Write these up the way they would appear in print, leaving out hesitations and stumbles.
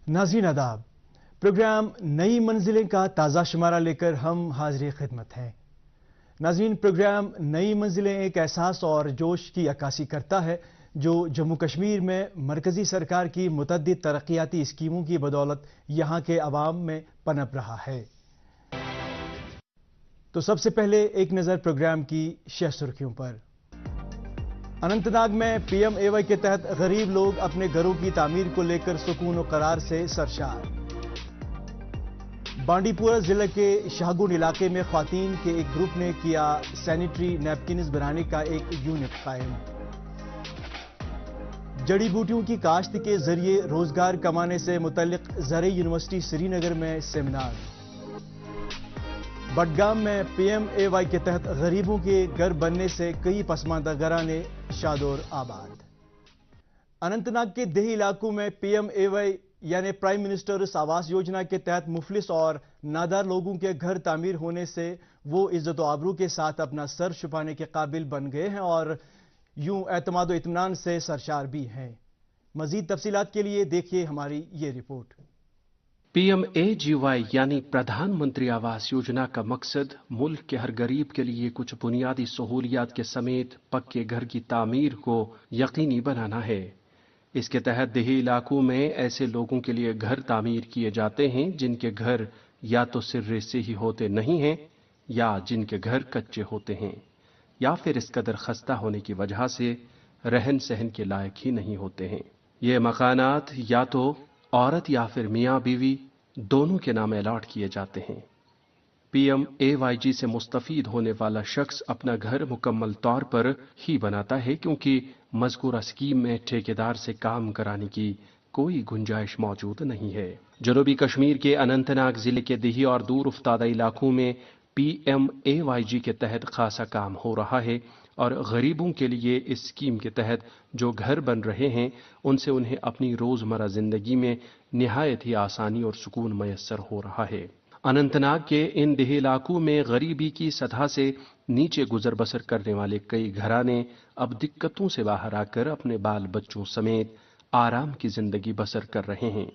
नाज़रीन आदाब, प्रोग्राम नई मंजिलें का ताज़ा शुमारा लेकर हम हाजिर खिदमत हैं। नाज़रीन, प्रोग्राम नई मंजिलें एक एहसास और जोश की अक्कासी करता है जो जम्मू कश्मीर में मरकजी सरकार की मुतअद्दिद तरक्याती स्कीमों की बदौलत यहाँ के अवाम में पनप रहा है। तो सबसे पहले एक नज़र प्रोग्राम की शह सुर्खियों पर। अनंतनाग में PMAY के तहत गरीब लोग अपने घरों की तामीर को लेकर सुकून और करार से सरशार। बांडीपुरा जिले के शाहगुन इलाके में ख्वातीन के एक ग्रुप ने किया सैनिटरी नैपकिन्स बनाने का एक यूनिट कायम। जड़ी बूटियों की काश्त के जरिए रोजगार कमाने से मुतल्लिक ज़र यूनिवर्सिटी श्रीनगर में सेमिनार। बडगाम में PMAY के तहत गरीबों के घर बनने से कई पसमानदा घराने शादोर आबाद। अनंतनाग के देही इलाकों में PMAY यानी प्राइम मिनिस्टर्स आवास योजना के तहत मुफलिस और नादार लोगों के घर तामीर होने से वो इज्जत व आबरू के साथ अपना सर छुपाने के काबिल बन गए हैं और यूं एतमाद व इत्मीनान से सरशार भी हैं। मजीद तफसीलात के लिए देखिए हमारी ये रिपोर्ट। PMAGY यानी प्रधानमंत्री आवास योजना का मकसद मुल्क के हर गरीब के लिए कुछ बुनियादी सहूलियात के समेत पक्के घर की तामीर को यकीनी बनाना है। इसके तहत देही इलाकों में ऐसे लोगों के लिए घर तामीर किए जाते हैं जिनके घर या तो सिर्रे से ही होते नहीं हैं या जिनके घर कच्चे होते हैं या फिर इस कदर खस्ता होने की वजह से रहन सहन के लायक ही नहीं होते हैं। ये मकानात या तो औरत या फिर मियाँ बीवी दोनों के नाम अलॉट किए जाते हैं। PMAYG से मुस्तफीद होने वाला शख्स अपना घर मुकम्मल तौर पर ही बनाता है क्योंकि मज़कूरा स्कीम में ठेकेदार से काम कराने की कोई गुंजाइश मौजूद नहीं है। जनूबी कश्मीर के अनंतनाग जिले के देही और दूर उफ्तादा इलाकों में PMAYG के तहत खासा काम हो रहा है और गरीबों के लिए इस स्कीम के तहत जो घर बन रहे हैं उनसे उन्हें अपनी रोजमर्रा जिंदगी में निहायत ही आसानी और सुकून मैसर हो रहा है। अनंतनाग के इन देही इलाकों में गरीबी की सतह से नीचे गुजर बसर करने वाले कई घराने अब दिक्कतों से बाहर आकर अपने बाल बच्चों समेत आराम की जिंदगी बसर कर रहे हैं।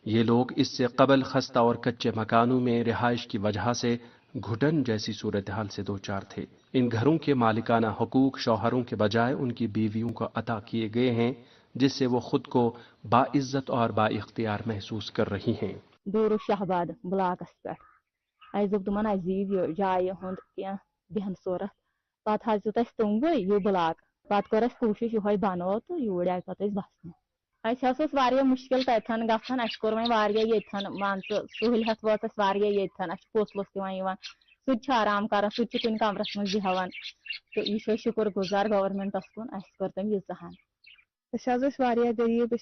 ये लोग इससे कबल खस्ता और कच्चे मकानों में रिहाइश की वजह से घुटन जैसी सूरत हाल से दो चार थे। इन घरों के मालिकाना हकूक शौहरों के बजाय उनकी बीवियों को अता किए गए हैं जिससे वो खुद को बाइज्जत और बाइख्तियार महसूस कर रही हैं। दूर शहबाद ब्लाकस पे दोप तुम दीव जाय हुंद क्या बेहन सूरत पत दित तुंग यह ब्लाक पत कर कोशिश ये बनो तो यूर आए पे बसने मुश्किल तथन गन कोर वह मान सहूलियत वात ये पोसलस सह आराम कर सह कुन कमरस मज बेहान तो यह शुक्र गुजार गवर्नमेंटस कुन कर तम यीहन गरीब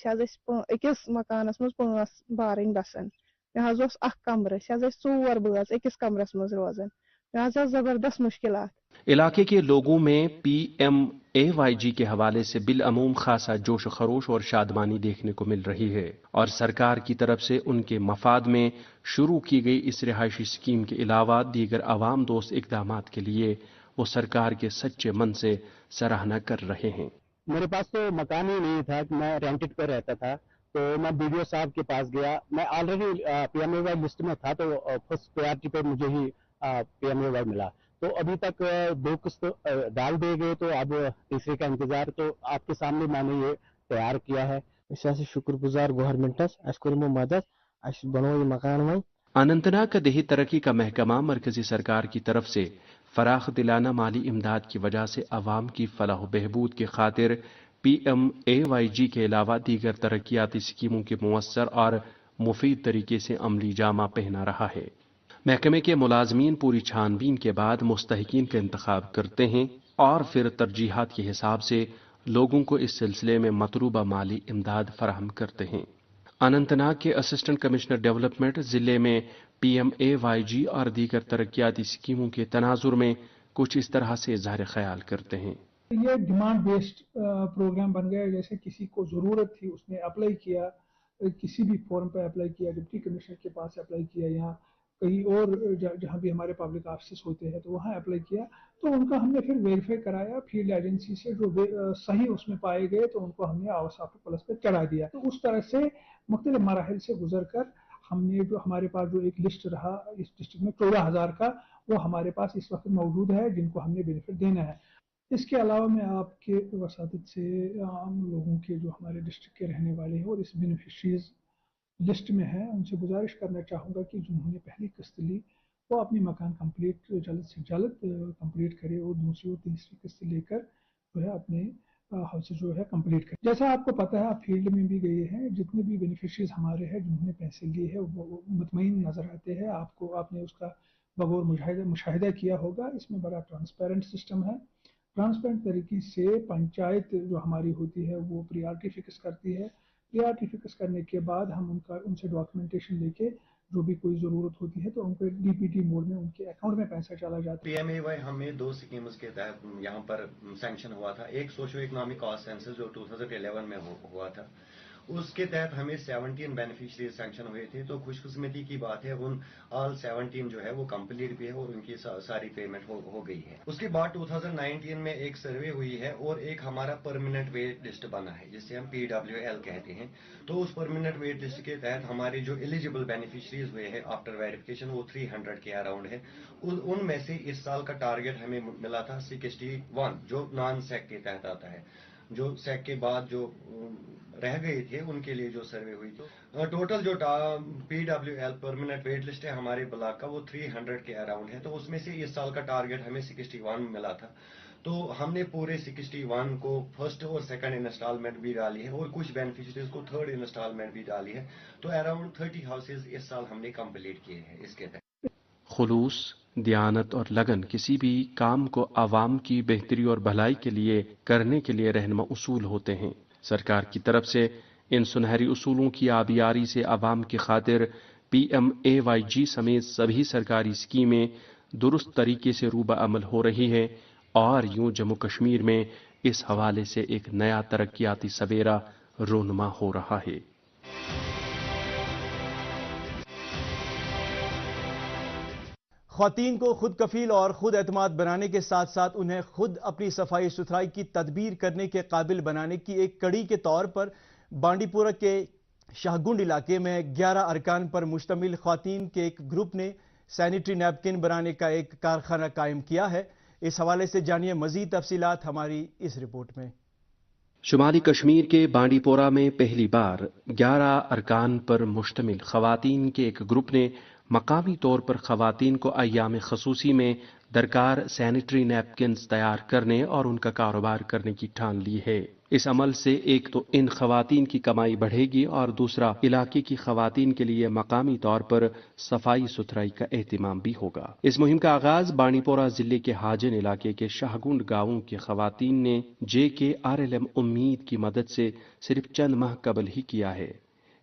अकिस मकानस मज 5 बारन बसान मे कमर 4 बज अकिस कमरस मज रोजान मे जबरदस्त मुश्किलात। इलाके के लोगों में PMAYG के हवाले से बिलअमूम खासा जोश खरोश और शादमानी देखने को मिल रही है और सरकार की तरफ से उनके मफाद में शुरू की गई इस रिहायशी स्कीम के अलावा दीगर आवाम दोस्त इकदामात के लिए वो सरकार के सच्चे मन से सराहना कर रहे हैं। मेरे पास तो मकान ही नहीं था, मैं रेंटेड पर रहता था, तो मैं BDO साहब के पास गया। मैं ऑलरेडी PMAY लिस्ट में था तो फर्स्ट प्रायोरिटी पर मुझे ही PMAY मिला। तो अभी तक 2 किस्त डाल दिए गए तो अब तीसरे का इंतजार। तो आपके सामने मैंने ये तैयार किया है। शुक्रगुजार गवर्नमेंटस मदद बनो ये मकान में। अनंतनाग का देही तरक्की का महकमा मरकजी सरकार की तरफ से फराख दिलाना माली इमदाद की वजह से अवाम की फलाह बहबूद की खातिर PMAYG के अलावा दीगर तरक्याती स्कीमों के मुअस्सर और मुफीद तरीके से अमली जामा पहना रहा है। महकमे के मुलाजमीन पूरी छानबीन के बाद मुस्तहिकीन का इंतखाब करते हैं और फिर तरजीहात के हिसाब से लोगों को इस सिलसिले में मतलूबा माली इमदाद फराहम करते हैं। अनंतनाग के असिस्टेंट कमिश्नर डेवलपमेंट जिले में PMAYG और दीगर तरक्याती स्कीमों के तनाजुर में कुछ इस तरह से इज़हार ख्याल करते हैं। ये डिमांड बेस्ड प्रोग्राम बन गया। जैसे किसी को ज़रूरत थी उसने अप्लाई किया, किसी भी फॉर्म पर अप्लाई किया, डिप्टी कमिश्नर के पास अप्लाई किया या कहीं और जहाँ भी हमारे पब्लिक ऑफिस होते हैं तो वहाँ अप्लाई किया, तो उनका हमने फिर वेरीफाई कराया फील्ड एजेंसी से। जो सही उसमें पाए गए तो उनको हमने आवास ऑफिस प्लस पे चढ़ा दिया। तो उस तरह से मुख्तलिफ मराहिल से गुजर कर हमने जो हमारे पास जो एक लिस्ट रहा इस डिस्ट्रिक्ट में 14,000 का, वो हमारे पास इस वक्त मौजूद है जिनको हमने बेनिफिट देना है। इसके अलावा मैं आपके वसातत से आम लोगों के जो हमारे डिस्ट्रिक्ट के रहने वाले हैं और इस बेनिफिशरीज लिस्ट में है, उनसे गुजारिश करना चाहूँगा कि जिन्होंने पहली किस्त ली वो अपनी मकान कंप्लीट जल्द से जल्द कंप्लीट करे और दूसरी और तीसरी किस्त लेकर जो है अपने हाउस जो है कंप्लीट करें। जैसा आपको पता है, आप फील्ड में भी गए हैं, जितने भी बेनिफिशरीज हमारे हैं जिन्होंने पैसे लिए हैं वो मुतमईन नज़र आते हैं आपको। आपने उसका बगौर मुशाहिदा किया होगा। इसमें बड़ा ट्रांसपेरेंट सिस्टम है। ट्रांसपेरेंट तरीके से पंचायत जो हमारी होती है वो प्रियॉरिटी फिक्स करती है। प्रियॉरिटी फिक्स करने के बाद हम उनसे डॉक्यूमेंटेशन लेके जो भी कोई ज़रूरत होती है तो उनको डीपीटी मोड में उनके अकाउंट में पैसा चला जाता है। PMAY हमें 2 स्कीम्स के तहत यहाँ पर सैंक्शन हुआ था। एक सोशो इकोनॉमिक कॉस्ट सेंसस जो 2011 में हुआ था, उसके तहत हमें 17 बेनिफिशरीज सैंक्शन हुए थे। तो खुशकिस्मती की बात है उन ऑल 17 जो है वो कंप्लीट भी है और उनकी सारी पेमेंट हो गई है। उसके बाद 2019 में एक सर्वे हुई है और एक हमारा परमानेंट वेट लिस्ट बना है जिसे हम PWL कहते हैं। तो उस परमानेंट वेट लिस्ट के तहत हमारे जो एलिजिबल बेनिफिशरीज हुए हैं आफ्टर वेरिफिकेशन वो 300 के अराउंड है। उनमें से इस साल का टारगेट हमें मिला था 61 जो नॉन सेक के तहत आता है। जो सेक के बाद जो रह गए थे उनके लिए जो सर्वे हुई थी, टोटल जो PWL परमानेंट वेट लिस्ट है हमारे ब्लॉक का वो 300 के अराउंड है। तो उसमें से इस साल का टारगेट हमें 61 मिला था। तो हमने पूरे 61 को फर्स्ट और सेकंड इंस्टॉलमेंट भी डाली है और कुछ बेनिफिशरीज को थर्ड इंस्टॉलमेंट भी डाली है। तो अराउंड 30 हाउसेज इस साल हमने कंप्लीट किए हैं इसके तहत। खुलूस, दयानत और लगन किसी भी काम को आवाम की बेहतरी और भलाई के लिए करने के लिए रहनुमा उसूल होते हैं। सरकार की तरफ से इन सुनहरी उसूलों की आबियारी से आवाम की खातिर PMAYG समेत सभी सरकारी स्कीमें दुरुस्त तरीके से रूबा अमल हो रही है और यूं जम्मू कश्मीर में इस हवाले से एक नया तरक्याती सवेरा रोनुमा हो रहा है। ख्वातीन को खुद कफील और खुद एतमाद बनाने के साथ साथ उन्हें खुद अपनी सफाई सुथराई की तदबीर करने के काबिल बनाने की एक कड़ी के तौर पर बांडीपुरा के शाहगुंड इलाके में 11 अरकान पर मुश्तमिल ख्वातीन के एक ग्रुप ने सैनिटरी नैपकिन बनाने का एक कारखाना कायम किया है। इस हवाले से जानिए मजीद तफसीलात हमारी इस रिपोर्ट में। शुमाली कश्मीर के बांडीपोरा में पहली बार 11 अरकान पर मुश्तमिल खवातीन के एक ग्रुप ने मकामी तौर पर खवातीन को अय्याम खसूसी में दरकार सैनिटरी नैपकिन्स तैयार करने और उनका कारोबार करने की ठान ली है। इस अमल से एक तो इन खवातीन की कमाई बढ़ेगी और दूसरा इलाके की खवातीन के लिए मकामी तौर पर सफाई सुथराई का एहतमाम भी होगा। इस मुहिम का आगाज बांडीपोरा जिले के हाजिन इलाके के शाहगुंड गांवों की खवातीन ने JKRLM उम्मीद की मदद से सिर्फ चंद माह कबल ही किया है।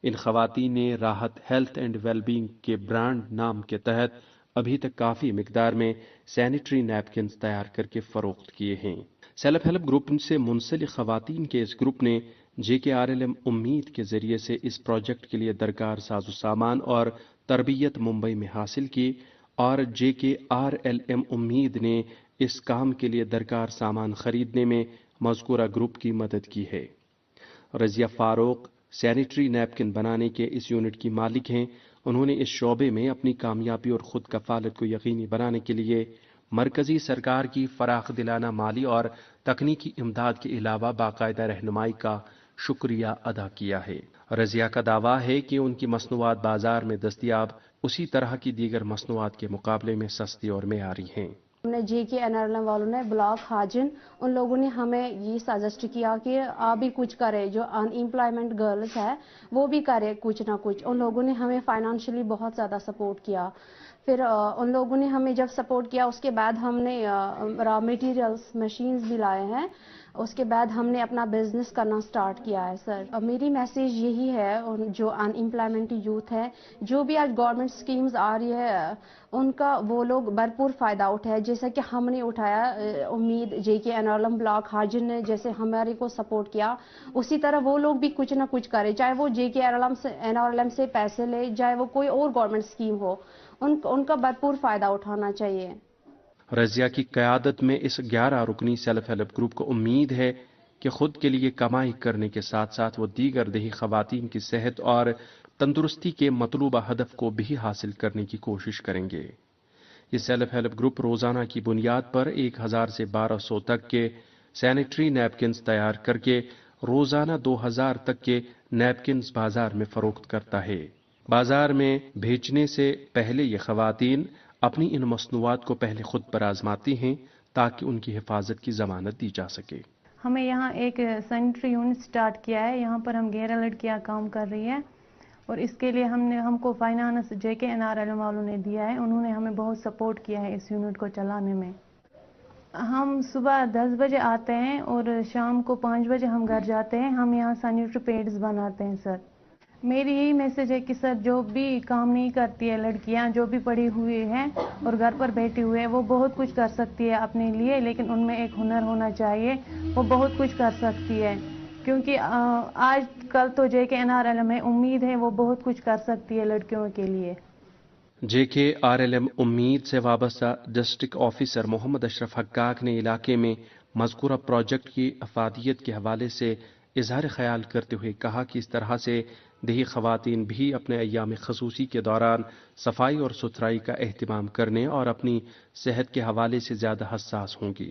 इन खवातीन ने राहत हेल्थ एंड वेलबींग के ब्रांड नाम के तहत अभी तक काफी मिकदार में सैनिटरी नैपकिन्स तैयार करके फरोख्त किए हैं। सेल्फ हेल्प ग्रुप से मुंसलिक खवातीन के इस ग्रुप ने JKRLM उम्मीद के जरिए से इस प्रोजेक्ट के लिए दरकार साजो सामान और तरबियत मुंबई में हासिल की और JKRLM उम्मीद ने इस काम के लिए दरकार सामान खरीदने में मज़कूरा ग्रुप की मदद की है। रजिया फारूक सैनिटरी नैपकिन बनाने के इस यूनिट की मालिक हैं। उन्होंने इस शोबे में अपनी कामयाबी और खुद कफालत को यकीनी बनाने के लिए मरकजी सरकार की फराख दिलाना माली और तकनीकी इमदाद के अलावा बाकायदा रहनुमाई का शुक्रिया अदा किया है। रजिया का दावा है कि उनकी मसनूआत बाजार में दस्तयाब उसी तरह की दीगर मसनूआत के मुकाबले में सस्ती और मेयारी हैं। हमने JKRLM वालों ने ब्लॉक हाजिन उन लोगों ने हमें ये सजेस्ट किया कि आप भी कुछ करें, जो अनएम्प्लॉयमेंट गर्ल्स है वो भी करे कुछ ना कुछ। उन लोगों ने हमें फाइनेंशियली बहुत ज़्यादा सपोर्ट किया। फिर उन लोगों ने हमें जब सपोर्ट किया उसके बाद हमने रॉ मटेरियल्स मशीन्स भी लाए हैं। उसके बाद हमने अपना बिजनेस करना स्टार्ट किया है। सर मेरी मैसेज यही है, जो अनएम्प्लॉयमेंट यूथ है, जो भी आज गवर्नमेंट स्कीम्स आ रही है उनका वो लोग भरपूर फ़ायदा उठाए जैसा कि हमने उठाया। उम्मीद JKRLM ब्लॉक हाजिन ने जैसे हमारे को सपोर्ट किया उसी तरह वो लोग भी कुछ ना कुछ करें, चाहे वो JKRLM से पैसे ले, चाहे वो कोई और गवर्नमेंट स्कीम हो, उनका भरपूर फ़ायदा उठाना चाहिए। रजिया की क़यादत में इस 11 रुकनी सेल्फ हेल्प ग्रुप को उम्मीद है कि खुद के लिए कमाई करने के साथ साथ वो दीगर देही खवातीन की सेहत और तंदुरुस्ती के मतलूबा हदफ को भी हासिल करने की कोशिश करेंगे। ये सेल्फ हेल्प ग्रुप रोजाना की बुनियाद पर 1000 से 1200 तक के सैनिटरी नैपकिन्स तैयार करके रोजाना 2000 तक के नैपकिन्स बाजार में फरोख्त करता है। बाजार में भेजने से पहले ये खवातीन अपनी इन मसनूआत को पहले खुद पर आजमाती हैं ताकि उनकी हिफाजत की जमानत दी जा सके। हमें यहाँ एक सैनिटरी यूनिट स्टार्ट किया है। यहाँ पर हम 11 लड़कियाँ काम कर रही है और इसके लिए हमको फाइनेंस JKNRLM वालों ने दिया है। उन्होंने हमें बहुत सपोर्ट किया है इस यूनिट को चलाने में। हम सुबह 10 बजे आते हैं और शाम को 5 बजे हम घर जाते हैं। हम यहाँ सैनिटरी पैड्स बनाते हैं सर। मेरी यही मैसेज है कि सर जो भी काम नहीं करती है लड़कियाँ, जो भी पढ़ी हुई हैं और घर पर बैठी हुई है, वो बहुत कुछ कर सकती है अपने लिए, लेकिन उनमें एक हुनर होना चाहिए। वो बहुत कुछ कर सकती है क्योंकि आज कल तो JKNRLM में उम्मीद है वो बहुत कुछ कर सकती है लड़कियों के लिए। JKRLM उम्मीद से वाबस्ता डिस्ट्रिक्ट ऑफिसर मोहम्मद अशरफ हक्काक ने इलाके में मज़कूरा प्रोजेक्ट की अफादियत के हवाले से इजहार ख्याल करते हुए कहा कि इस तरह से देही खवातीन भी अपने अय्याम खसूसी के दौरान सफाई और सुथराई का एहतमाम करने और अपनी सेहत के हवाले से ज़्यादा हसास होंगी।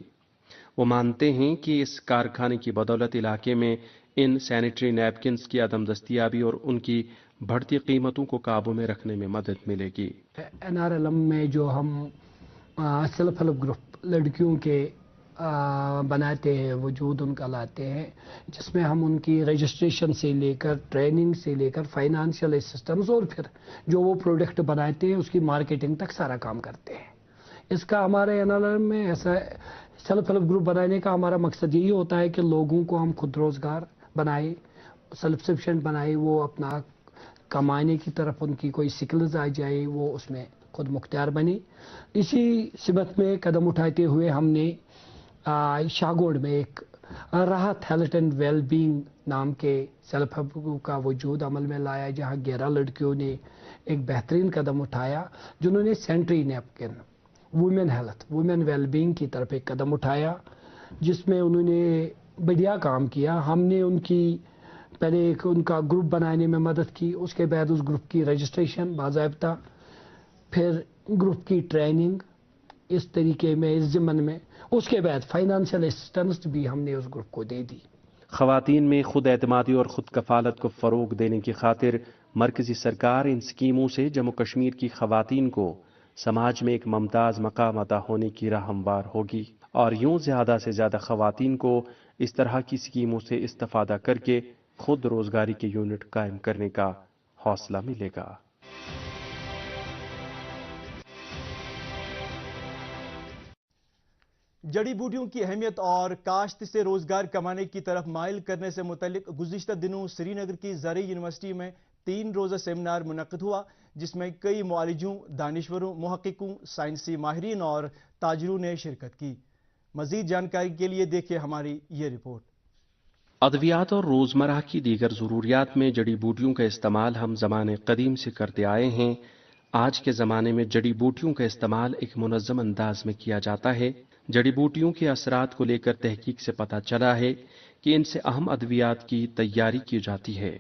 वो मानते हैं कि इस कारखाने की बदौलत इलाके में इन सैनिटरी नैपकिन्स की अदम दस्तियाबी और उनकी बढ़ती कीमतों को काबू में रखने में मदद मिलेगी। NRLM में जो हम सेल्फ हेल्प ग्रुप लड़कियों के बनाते हैं, वजूद उनका लाते हैं, जिसमें हम उनकी रजिस्ट्रेशन से लेकर ट्रेनिंग से लेकर फाइनेंशियल असिस्टेंस और फिर जो वो प्रोडक्ट बनाते हैं उसकी मार्केटिंग तक सारा काम करते हैं। इसका हमारे NRLM में ऐसा सेल्फ हेल्प ग्रुप बनाने का हमारा मकसद यही होता है कि लोगों को हम खुद रोज़गार बनाए, सेल्फ सफिशिएंट बनाए, वो अपना कमाने की तरफ उनकी कोई स्किल्स आ जाए, वो उसमें खुद मुख्तियार बने। इसी सिबत में कदम उठाते हुए हमने शाहगोड़ में एक राहत हेल्थ एंड वेलबींग नाम के सेल्फ हेल्प ग्रुप का वजूद अमल में लाया, जहाँ 11 लड़कियों ने एक बेहतरीन कदम उठाया जिन्होंने sanitary napkin women health women wellbeing की तरफ एक कदम उठाया, जिसमें उन्होंने बढ़िया काम किया। हमने उनकी पहले एक उनका ग्रुप बनाने में मदद की, उसके बाद उस ग्रुप की रजिस्ट्रेशन बाज़ाब्ता, फिर ग्रुप की ट्रेनिंग इस तरीके में इस ज़िम्मन में, उसके बाद फाइनेंशियल असिस्टेंस भी हमने उस ग्रुप को दे दी। खवातीन में खुद एतमादी और खुद कफालत को फ़रोग देने की खातिर मरकजी सरकार इन स्कीमों से जम्मू कश्मीर की खवातीन को समाज में एक मुमताज़ मकाम अता होने की राह हमवार होगी और यूं ज़्यादा से ज़्यादा खवातीन को इस तरह की स्कीमों से इस्तेफादा करके खुद रोजगारी के यूनिट कायम करने का हौसला मिलेगा। जड़ी बूटियों की अहमियत और काश्त से रोजगार कमाने की तरफ माइल करने से मुतल्लिक गुज़िश्ता दिनों श्रीनगर की ज़रई यूनिवर्सिटी में 3 रोज़ा सेमिनार मुनक़्क़िद हुआ, जिसमें कई मुआलिजों, दानिश्वरों, मुहक्किकों, साइंसी माहिरीन और ताजिरों ने शिरकत की। मज़ीद जानकारी के लिए देखिए हमारी ये रिपोर्ट। अद्वियात और रोज़मर्रा की दीगर ज़रूरियात में जड़ी बूटियों का इस्तेमाल हम ज़माने कदीम से करते आए हैं। आज के ज़माने में जड़ी बूटियों का इस्तेमाल एक मुनज़्ज़म अंदाज में किया जाता है। जड़ी बूटियों के असरात को लेकर तहकीक से पता चला है कि इनसे अहम अद्वियात की तैयारी की जाती है।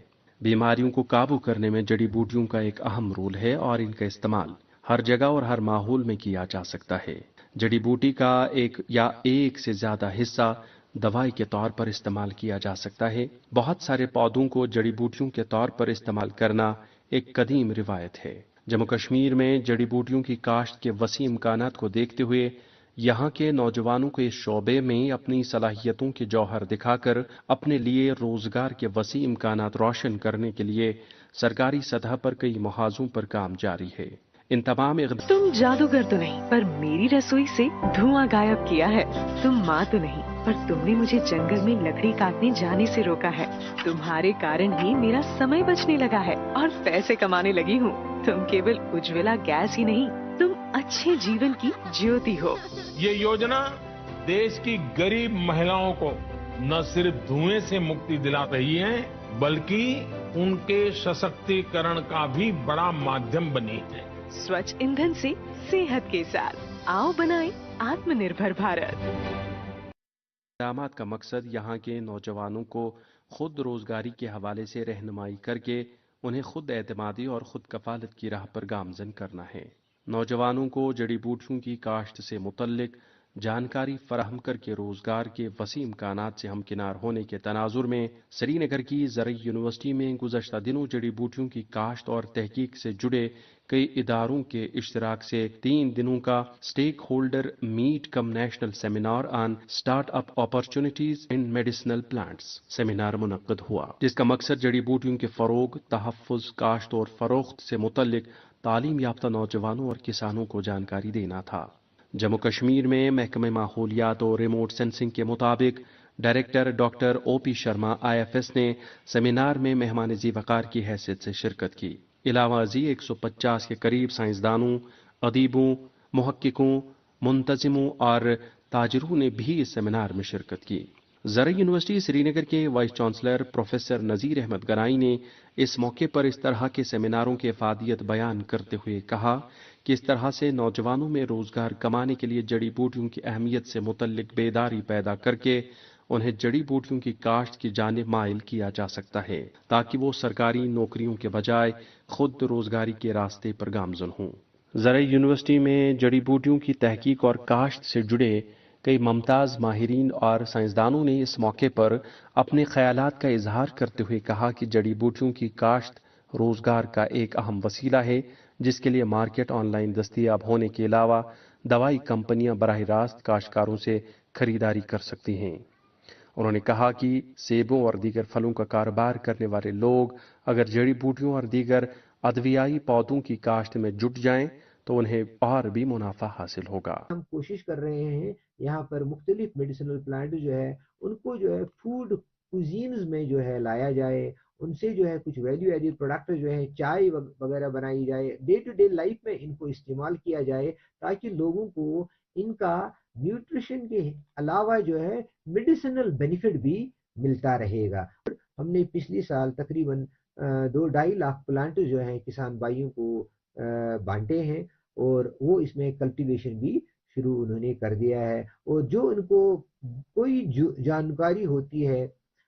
बीमारियों को काबू करने में जड़ी बूटियों का एक अहम रोल है और इनका इस्तेमाल हर जगह और हर माहौल में किया जा सकता है। जड़ी बूटी का एक से ज्यादा हिस्सा दवाई के तौर पर इस्तेमाल किया जा सकता है। बहुत सारे पौधों को जड़ी बूटियों के तौर पर इस्तेमाल करना एक कदीम रिवायत है। जम्मू कश्मीर में जड़ी बूटियों की काश्त के वसी इम्कानात को देखते हुए यहाँ के नौजवानों को इस शोबे में अपनी सलाहियतों के जौहर दिखाकर अपने लिए रोजगार के वसी इम्कानात रोशन करने के लिए सरकारी सतह पर कई मुहाज़ों पर काम जारी है। इन तमाम तुम जादूगर तो नहीं, पर मेरी रसोई से धुआं गायब किया है। तुम माँ तो नहीं, पर तुमने मुझे जंगल में लकड़ी काटने जाने से रोका है। तुम्हारे कारण ही मेरा समय बचने लगा है और पैसे कमाने लगी हूँ। तुम केवल उज्ज्वला गैस ही नहीं, तुम अच्छे जीवन की ज्योति हो। ये योजना देश की गरीब महिलाओं को न सिर्फ धुएं से मुक्ति दिला रही है, बल्कि उनके सशक्तिकरण का भी बड़ा माध्यम बनी है। स्वच्छ ईंधन से सेहत के साथ आओ बनाएं आत्मनिर्भर भारत। इक़दामात का मकसद यहाँ के नौजवानों को खुद रोजगारी के हवाले से रहनुमाई करके उन्हें खुद एतमादी और खुद कफालत की राह पर गामजन करना है। नौजवानों को जड़ी बूटियों की काश्त से मुतल्लिक जानकारी फराहम करके रोजगार के वसी इम्कानात से हमकिनार होने के तनाजुर में श्रीनगर की ज़रई यूनिवर्सिटी में गुज़श्ता दिनों जड़ी बूटियों की काश्त और तहकीक से जुड़े कई इदारों के इश्तिराक से 3 दिनों का stakeholder meet cum national seminar on startup opportunities in medicinal plants seminar मुनक्कद हुआ, जिसका मकसद जड़ी बूटियों के फरोग, तहफ़्फ़ुज़, काश्त और फरोख्त से मुतल्लिक तालीम याफ्ता नौजवानों और किसानों को जानकारी देना था। जम्मू कश्मीर में महकमे माहौलियात और रिमोट सेंसिंग के मुताबिक director doctor OP Sharma IFS ने सेमिनार में मेहमान ज़ीवकार की हैसियत से शिरकत की। इलावा 150 के करीब साइंसदानों, अदीबों, मुहक्किकों, मुंतजिमों और ताजिरों ने भी इस सेमिनार में शिरकत की। ज़रई यूनिवर्सिटी श्रीनगर के वाइस चांसलर प्रोफेसर नज़ीर अहमद गनाई ने इस मौके पर इस तरह के सेमिनारों की अफादियत बयान करते हुए कहा कि इस तरह से नौजवानों में रोजगार कमाने के लिए जड़ी बूटियों की अहमियत से मुतल्लिक बेदारी पैदा करके उन्हें जड़ी बूटियों की काश्त की जानिब माइल किया जा सकता है, ताकि वो सरकारी नौकरियों के बजाय खुद रोजगारी के रास्ते पर गामजन हों। ज़रई यूनिवर्सिटी में जड़ी बूटियों की तहकीक और काश्त से जुड़े कई मुमताज़ माहिरीन और साइंसदानों ने इस मौके पर अपने ख्यालात का इजहार करते हुए कहा कि जड़ी बूटियों की काश्त रोजगार का एक अहम वसीला है, जिसके लिए मार्केट ऑनलाइन दस्तयाब होने के अलावा दवाई कंपनियां बराह रास्त काश्तकारों से खरीदारी कर सकती हैं। उन्होंने कहा कि सेबों और दीगर फलों का कारोबार करने वाले लोग अगर जड़ी बूटियों और दीगर अद्वियाई पौधों की काश्त में जुट जाएं तो उन्हें और भी मुनाफा हासिल होगा। हम कोशिश कर रहे हैं यहाँ पर मुख्तलिफ मेडिसिनल प्लांट जो है उनको जो है फूड कुजीन्स में जो है लाया जाए, उनसे जो है कुछ वैल्यू एडेड प्रोडक्ट जो है चाय वगैरह बनाई जाए, डे टू डे लाइफ में इनको इस्तेमाल किया जाए, ताकि लोगों को इनका न्यूट्रिशन के अलावा जो है मेडिसिनल बेनिफिट भी मिलता रहेगा। हमने पिछले साल तकरीबन 2-2.5 लाख प्लांट जो है किसान भाइयों को बांटे हैं और वो इसमें कल्टीवेशन भी शुरू उन्होंने कर दिया है। और जो उनको कोई जानकारी होती है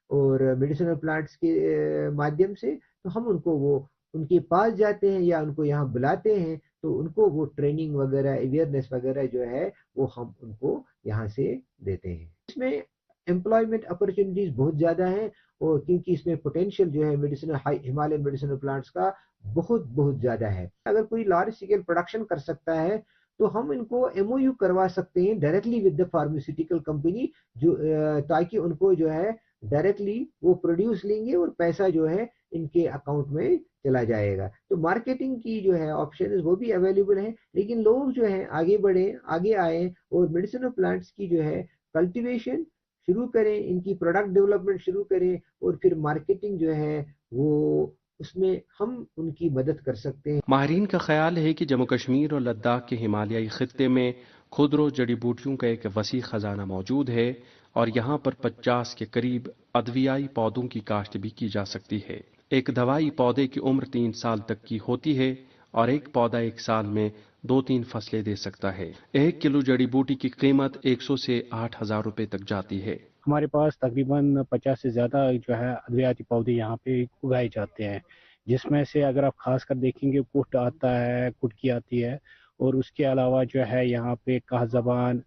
और मेडिसिनल प्लांट्स के माध्यम से, तो हम उनको वो उनके पास जाते हैं या उनको यहाँ बुलाते हैं, तो उनको वो ट्रेनिंग वगैरह अवेयरनेस वगैरह जो है वो हम उनको यहाँ से देते हैं। इसमें एम्प्लॉयमेंट अपॉर्चुनिटीज बहुत ज़्यादा हैं और क्योंकि इसमें पोटेंशियल जो है मेडिसिनल हिमालयन मेडिसिनल प्लांट्स का बहुत ज़्यादा है। अगर कोई लार्ज स्केल प्रोडक्शन कर सकता है तो हम इनको MOU करवा सकते हैं directly with the pharmaceutical company, जो ताकि उनको जो है डायरेक्टली वो प्रोड्यूस लेंगे और पैसा जो है इनके अकाउंट में चला जाएगा। तो मार्केटिंग की जो है ऑप्शन वो भी अवेलेबल है, लेकिन लोग जो है आगे बढ़े, आगे आए और मेडिसिनल प्लांट्स की जो है कल्टीवेशन शुरू करें, इनकी प्रोडक्ट डेवलपमेंट शुरू करें और फिर मार्केटिंग जो है वो उसमें हम उनकी मदद कर सकते हैं। माहिरीन का ख्याल है कि जम्मू कश्मीर और लद्दाख के हिमालयाई खित्ते में खुदरो जड़ी बूटियों का एक वसी खजाना मौजूद है और यहाँ पर 50 के करीब अद्वियाई पौधों की काश्त भी की जा सकती है। एक दवाई पौधे की उम्र 3 साल तक की होती है और एक पौधा 1 साल में 2-3 फसलें दे सकता है। 1 किलो जड़ी बूटी की कीमत 100 से 8,000 रुपए तक जाती है। हमारे पास तकरीबन 50 से ज़्यादा जो है अद्वियाती पौधे यहाँ पे उगाए जाते हैं, जिसमें से अगर आप खास कर देखेंगे कुट आता है, कुटकी आती है और उसके अलावा जो है यहाँ पे काहज़बान,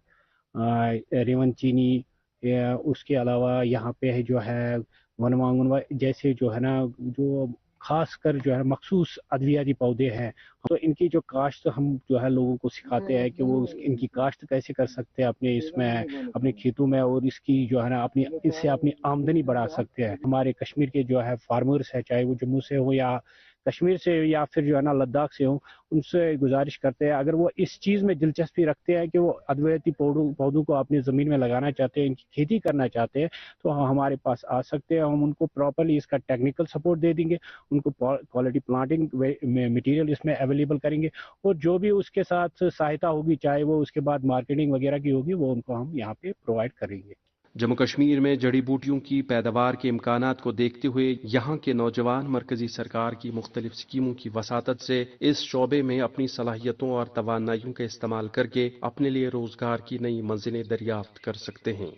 रेवन चीनी, उसके अलावा यहाँ पे है जो है वनवांगन जैसे जो है ना जो खास कर जो है मखसूस अद्वियाती पौधे हैं। तो इनकी जो काश्त हम जो है लोगों को सिखाते हैं कि वो इनकी काश्त कैसे कर सकते हैं अपने इसमें अपने खेतों में, और इसकी जो है ना अपनी इससे अपनी आमदनी बढ़ा सकते हैं। हमारे कश्मीर के जो है फार्मर्स है, चाहे वो जम्मू से हो या कश्मीर से या फिर जो है ना लद्दाख से हो, उनसे गुजारिश करते हैं अगर वो इस चीज़ में दिलचस्पी रखते हैं कि वो अद्वियाती पौधों को अपनी ज़मीन में लगाना चाहते हैं, इनकी खेती करना चाहते हैं, तो हमारे पास आ सकते हैं। हम उनको प्रॉपर्ली इसका टेक्निकल सपोर्ट दे देंगे, उनको क्वालिटी प्लांटिंग मटेरियल इसमें अवेलेबल करेंगे और जो भी उसके साथ सहायता होगी, चाहे वो उसके बाद मार्केटिंग वगैरह की होगी, वो उनको हम यहाँ पे प्रोवाइड करेंगे। जम्मू कश्मीर में जड़ी बूटियों की पैदावार के इम्कानात को देखते हुए यहाँ के नौजवान मरकजी सरकार की मुख्तलिफ स्कीमों की वसातत से इस शोबे में अपनी सलाहियतों और तवानाइयों का इस्तेमाल करके अपने लिए रोजगार की नई मंजिलें दरियाफ्त कर सकते हैं।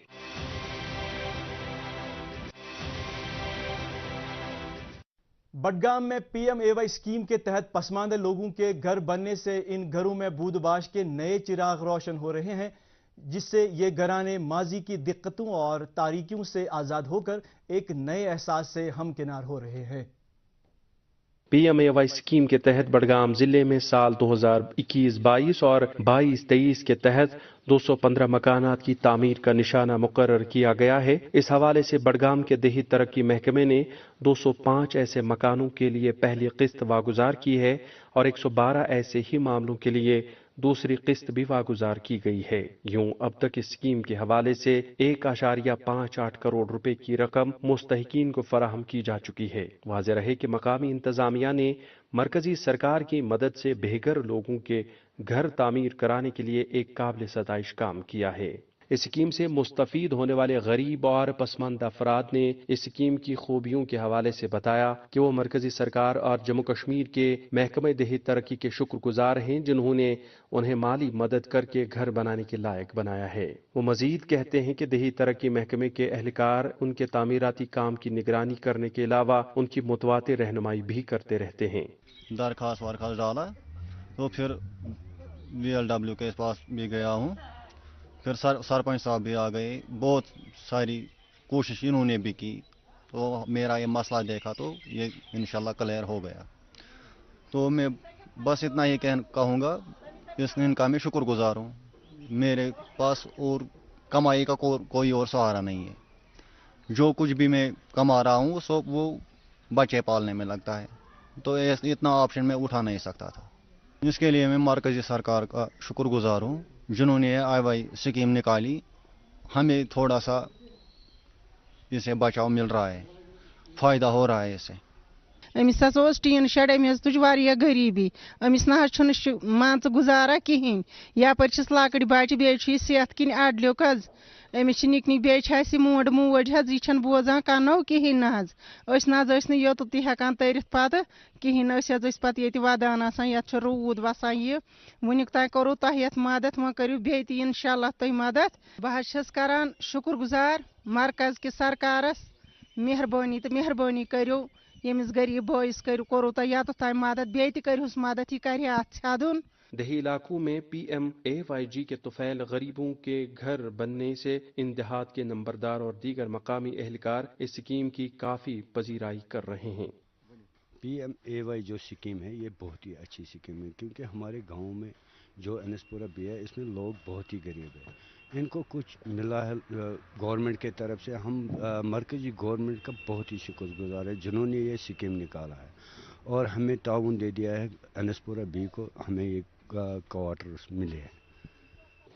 बडगाम में PMAY स्कीम के तहत पसमानदा लोगों के घर बनने से इन घरों में बूदबाश के नए चिराग रोशन हो रहे हैं, जिससे ये घराने माजी की दिक्कतों और तारीकियों से आज़ाद होकर एक नए एहसास से हमकिनार हो रहे हैं। PMAY स्कीम के तहत बडगाम जिले में साल 2021-22 और 22-23 के तहत 215 मकानात की तामीर का निशाना मुकर्रर किया गया है। इस हवाले से बडगाम के देही तरक्की महकमे ने 205 ऐसे मकानों के लिए पहली किस्त वागुजार की है और 112 ऐसे ही मामलों के लिए दूसरी किस्त भी वागुजार की गई है। यूं अब तक इस स्कीम के हवाले से 1.58 करोड़ रुपए की रकम मुस्तहिकीन को फराहम की जा चुकी है। वाज़ेह रहे कि मकामी इंतजामिया ने मरकजी सरकार की मदद से बेघर लोगों के घर तामीर कराने के लिए एक काबिल सताइश काम किया है। इस स्कीम से मुस्तफीद होने वाले गरीब और पसमानदा अफराद ने इस स्कीम की खूबियों के हवाले से बताया कि वो मरकजी सरकार और जम्मू कश्मीर के महकमे देही तरक्की के शुक्रगुजार हैं, जिन्होंने उन्हें माली मदद करके घर बनाने के लायक बनाया है। वो मजीद कहते हैं कि देही तरक्की महकमे के एहलकार उनके तामीराती काम की निगरानी करने के अलावा उनकी मुतवातिर रहनुमाई भी करते रहते हैं। दरखास्त वारखास्त डाला तो फिर VLW के पास भी गया हूँ, फिर सरपंच साहब भी आ गए, बहुत सारी कोशिश इन्होंने भी की, तो मेरा ये मसला देखा तो ये इंशाल्लाह क्लियर हो गया। तो मैं बस इतना ही कहूँगा, इनका मैं शुक्रगुजार हूँ। मेरे पास और कमाई का कोई और सहारा नहीं है। जो कुछ भी मैं कमा रहा हूँ सब वो बच्चे पालने में लगता है, तो इतना ऑप्शन मैं उठा नहीं सकता था। इसके लिए मैं मरकजी सरकार का शुक्रगुजार हूँ, जिन्होंने IY स्कीम निकाली। हमें थोड़ा सा इससे बचाव मिल रहा है, फ़ायदा हो रहा है इससे। अमिस टीन शेड, अमिस तुझ वारिया गरीबी, अमिस ना मान गुजारा कहें, यपर लकड़ बच्चे बे सेहत किन अडल्यो कज, अमिस निक निक बे मोड मोज हज, यह बोजान कनो कहें ना योत तकान तरित पत कहें पत ये वदान ये रूद वसान यह वुनिक तक करो तह ये मदद वो करो बे इंशाल्लाह तुम मदद। बह करान शुक्रगुजार मरकज कि सरकारस, मेहरबानी तो मेहरबानी करो यमिस गरीब बॉइस करो तो या तो तम मदद बे तहुस मदद, यह कर अदुन। देही इलाकों में PMAYG के तुफैल गरीबों के घर बनने से इन देहात के नंबरदार और दीगर मकामी एहलकार इस स्कीम की काफ़ी पजीराई कर रहे हैं। PMAY जो स्कीम है ये बहुत ही अच्छी स्कीम है, क्योंकि हमारे गांव में जो NS-पुरा बी है इसमें लोग बहुत ही गरीब है। इनको कुछ मिला है गवर्नमेंट के तरफ से। हम मरकजी गवर्नमेंट का बहुत ही शुक्रगुजार है, जिन्होंने ये स्कीम निकाला है और हमें ताउन दे दिया है NS-पुरा बी को, हमें ये क्वार्टर्स मिले हैं।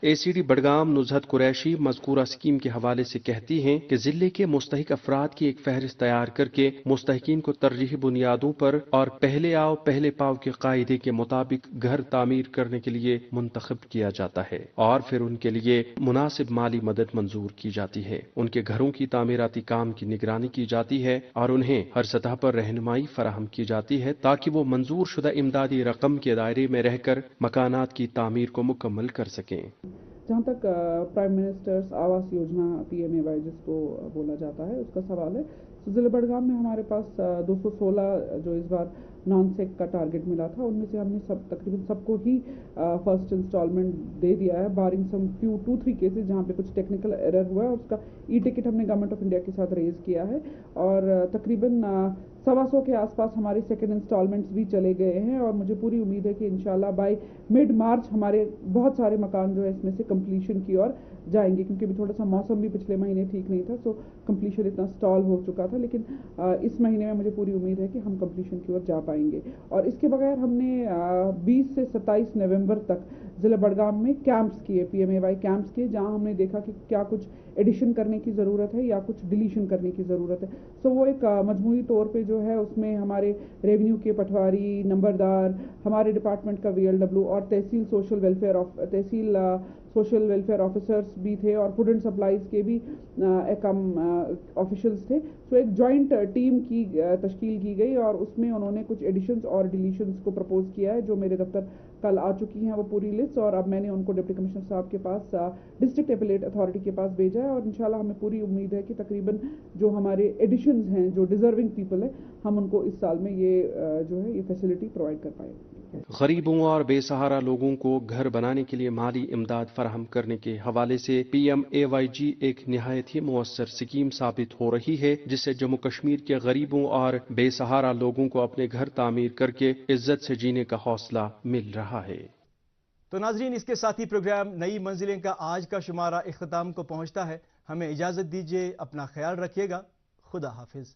ACD बडगाम नुज़हत कुरैशी मज़कूरा स्कीम के हवाले से कहती हैं कि जिले के मुस्तहिक अफराद की एक फहरिस्त तैयार करके मुस्तहिकीन को तरजीही बुनियादों पर और पहले आओ पहले पाओ के कायदे के मुताबिक घर तामीर करने के लिए मुंतखब किया जाता है और फिर उनके लिए मुनासिब माली मदद मंजूर की जाती है। उनके घरों की तामीराती काम की निगरानी की जाती है और उन्हें हर सतह पर रहनुमाई फराहम की जाती है ताकि वो मंजूर शुदा इमदादी रकम के दायरे में रहकर मकानात की तामीर को मुकम्मल कर सकें। जहाँ तक prime ministers Awas Yojana PMAY जिसको बोला जाता है उसका सवाल है, तो ज़िले बडगाम में हमारे पास 216 जो इस बार नॉन सेक का टारगेट मिला था, उनमें से हमने तकरीबन सबको ही फर्स्ट इंस्टॉलमेंट दे दिया है, बारिंग सम 2-3 केसेस जहाँ पे कुछ टेक्निकल एरर हुआ है। उसका ई-टिकट हमने गवर्नमेंट ऑफ इंडिया के साथ रेज किया है और तकरीबन 125 के आसपास हमारे सेकंड इंस्टॉलमेंट्स भी चले गए हैं और मुझे पूरी उम्मीद है कि इंशाल्लाह बाय मिड मार्च हमारे बहुत सारे मकान जो है इसमें से कंप्लीशन की ओर जाएंगे, क्योंकि अभी थोड़ा सा मौसम भी पिछले महीने ठीक नहीं था, सो कंप्लीशन इतना स्टॉल हो चुका था, लेकिन इस महीने में मुझे पूरी उम्मीद है कि हम कंप्लीशन की ओर जा पाएंगे। और इसके बगैर हमने 20 से 27 नवंबर तक ज़िला बडगाम में कैंप्स किए, PMAY कैंप्स किए, जहां हमने देखा कि क्या कुछ एडिशन करने की ज़रूरत है या कुछ डिलीशन करने की ज़रूरत है। सो वो एक मजमूई तौर पे जो है उसमें हमारे रेवेन्यू के पटवारी, नंबरदार, हमारे डिपार्टमेंट का VLW और तहसील सोशल वेलफेयर ऑफिसर्स भी थे और फूड एंड सप्लाईज के भी ऑफिशियल्स थे। सो एक जॉइंट टीम की तश्कील की गई और उसमें उन्होंने कुछ एडिशंस और डिलीशंस को प्रपोज किया है जो मेरे दफ्तर कल आ चुकी हैं वो पूरी लिस्ट, और अब मैंने उनको डिप्टी कमिश्नर साहब के पास डिस्ट्रिक्ट एपिलेट अथॉरिटी के पास भेजा है और इंशाल्लाह हमें पूरी उम्मीद है कि तकरीबन जो हमारे एडिशंस हैं जो डिजर्विंग पीपल है हम उनको इस साल में ये जो है ये फैसिलिटी प्रोवाइड कर पाएंगे। गरीबों और बेसहारा लोगों को घर बनाने के लिए माली इमदाद फराहम करने के हवाले से PMAYG एक निहायत ही मुअस्सर स्कीम साबित हो रही है, जिससे जम्मू कश्मीर के गरीबों और बेसहारा लोगों को अपने घर तामीर करके इज्जत से जीने का हौसला मिल रहा है। तो नाजरीन, इसके साथ ही प्रोग्राम नई मंजिलें का आज का शुमारा इख्तिताम को पहुंचता है। हमें इजाजत दीजिए, अपना ख्याल रखिएगा, खुदा हाफिज।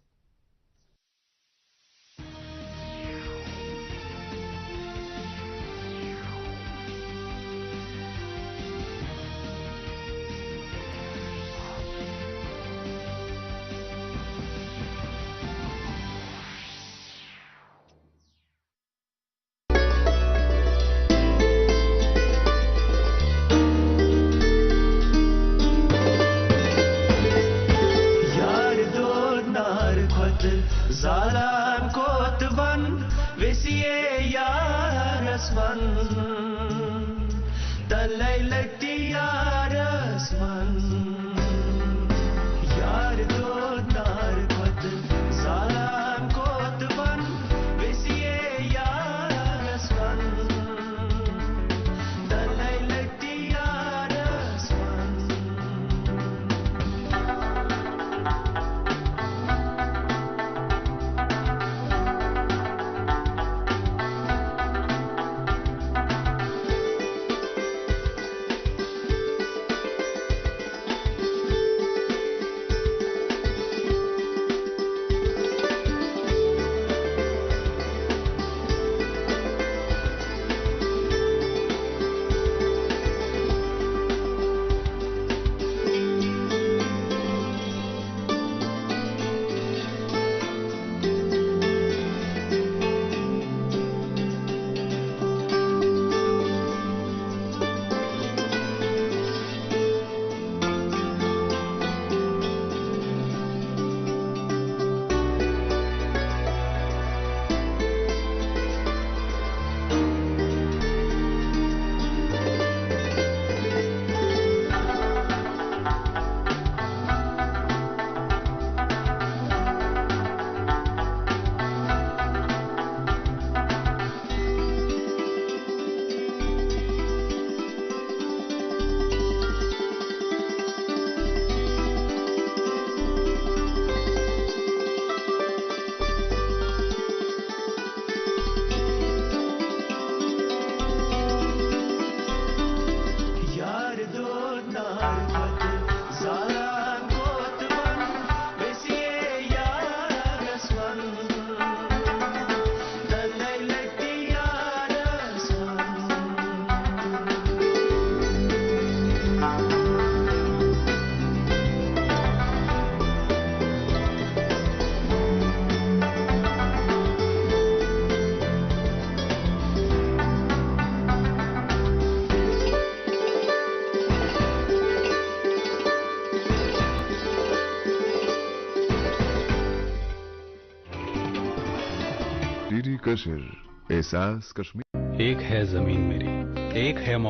Zalam kotban vesiye yarasman dalailati yarasman yar do nar khat zalam kotban vesiye yarasman dalailati yarasman DD Kashmir, एहसास कश्मीर। एक है जमीन मेरी, एक है मौका